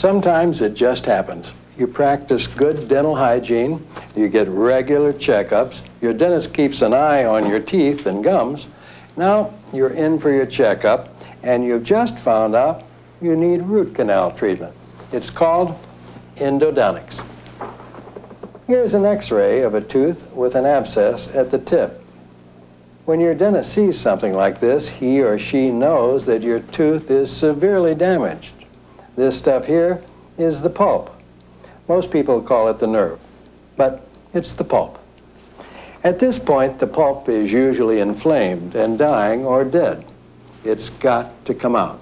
Sometimes it just happens. You practice good dental hygiene, you get regular checkups, your dentist keeps an eye on your teeth and gums. Now you're in for your checkup, and you've just found out you need root canal treatment. It's called endodontics. Here's an x-ray of a tooth with an abscess at the tip. When your dentist sees something like this, he or she knows that your tooth is severely damaged. This stuff here is the pulp. Most people call it the nerve, but it's the pulp. At this point, the pulp is usually inflamed and dying or dead. It's got to come out,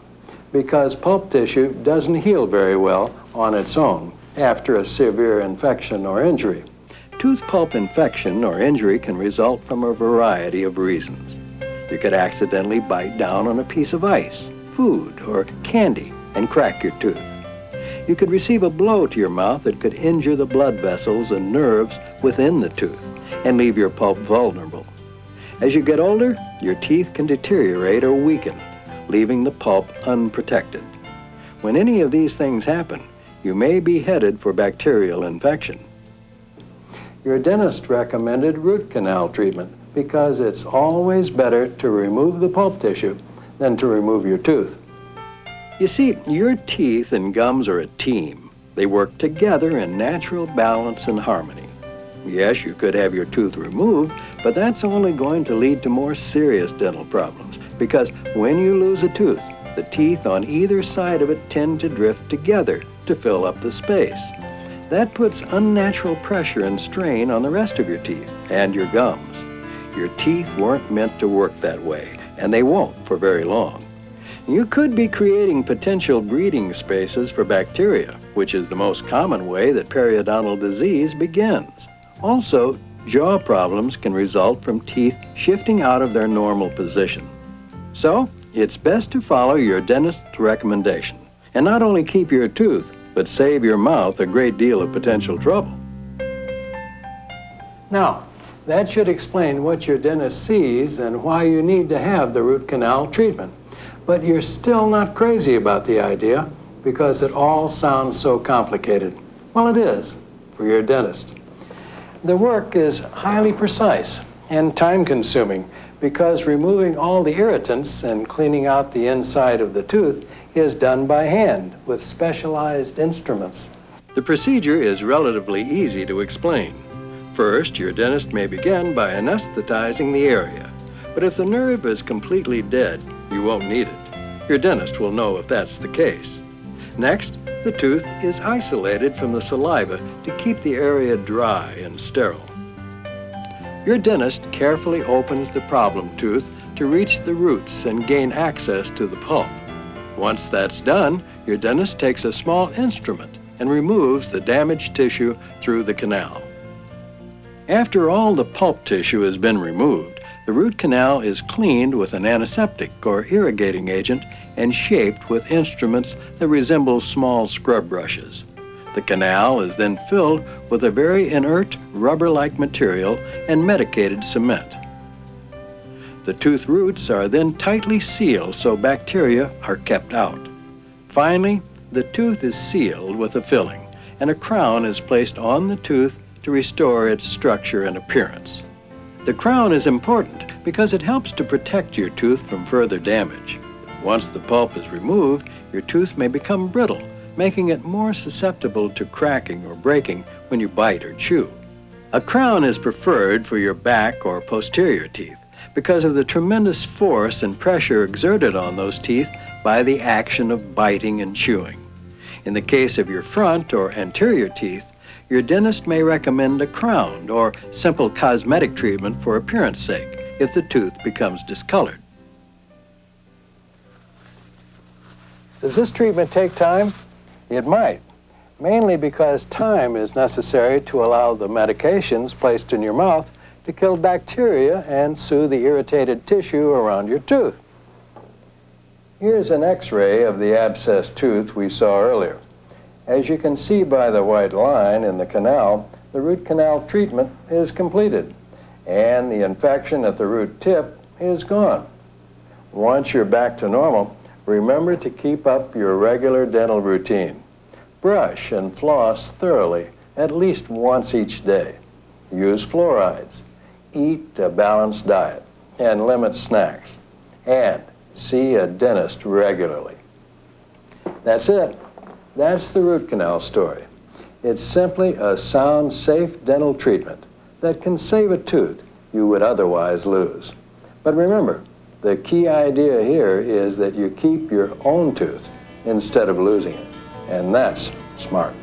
because pulp tissue doesn't heal very well on its own after a severe infection or injury. Tooth pulp infection or injury can result from a variety of reasons. You could accidentally bite down on a piece of ice, food, or candy and crack your tooth. You could receive a blow to your mouth that could injure the blood vessels and nerves within the tooth and leave your pulp vulnerable. As you get older, your teeth can deteriorate or weaken, leaving the pulp unprotected. When any of these things happen, you may be headed for bacterial infection. Your dentist recommended root canal treatment because it's always better to remove the pulp tissue than to remove your tooth. You see, your teeth and gums are a team. They work together in natural balance and harmony. Yes, you could have your tooth removed, but that's only going to lead to more serious dental problems, because when you lose a tooth, the teeth on either side of it tend to drift together to fill up the space. That puts unnatural pressure and strain on the rest of your teeth and your gums. Your teeth weren't meant to work that way, and they won't for very long. You could be creating potential breeding spaces for bacteria, which is the most common way that periodontal disease begins. Also, jaw problems can result from teeth shifting out of their normal position. So, it's best to follow your dentist's recommendation and not only keep your tooth, but save your mouth a great deal of potential trouble. Now, that should explain what your dentist sees and why you need to have the root canal treatment. But you're still not crazy about the idea because it all sounds so complicated. Well, it is for your dentist. The work is highly precise and time-consuming because removing all the irritants and cleaning out the inside of the tooth is done by hand with specialized instruments. The procedure is relatively easy to explain. First, your dentist may begin by anesthetizing the area. But if the nerve is completely dead, you won't need it. Your dentist will know if that's the case. Next, the tooth is isolated from the saliva to keep the area dry and sterile. Your dentist carefully opens the problem tooth to reach the roots and gain access to the pulp. Once that's done, your dentist takes a small instrument and removes the damaged tissue through the canal. After all the pulp tissue has been removed, the root canal is cleaned with an antiseptic or irrigating agent and shaped with instruments that resemble small scrub brushes. The canal is then filled with a very inert, rubber-like material and medicated cement. The tooth roots are then tightly sealed so bacteria are kept out. Finally, the tooth is sealed with a filling, and a crown is placed on the tooth to restore its structure and appearance. The crown is important because it helps to protect your tooth from further damage. Once the pulp is removed, your tooth may become brittle, making it more susceptible to cracking or breaking when you bite or chew. A crown is preferred for your back or posterior teeth because of the tremendous force and pressure exerted on those teeth by the action of biting and chewing. In the case of your front or anterior teeth, your dentist may recommend a crown or simple cosmetic treatment for appearance sake if the tooth becomes discolored. Does this treatment take time? It might, mainly because time is necessary to allow the medications placed in your mouth to kill bacteria and soothe the irritated tissue around your tooth. Here's an x-ray of the abscessed tooth we saw earlier. As you can see by the white line in the canal, the root canal treatment is completed, and the infection at the root tip is gone. Once you're back to normal, remember to keep up your regular dental routine. Brush and floss thoroughly at least once each day. Use fluorides. Eat a balanced diet and limit snacks. And see a dentist regularly. That's it. That's the root canal story. It's simply a sound, safe dental treatment that can save a tooth you would otherwise lose. But remember, the key idea here is that you keep your own tooth instead of losing it. And that's smart.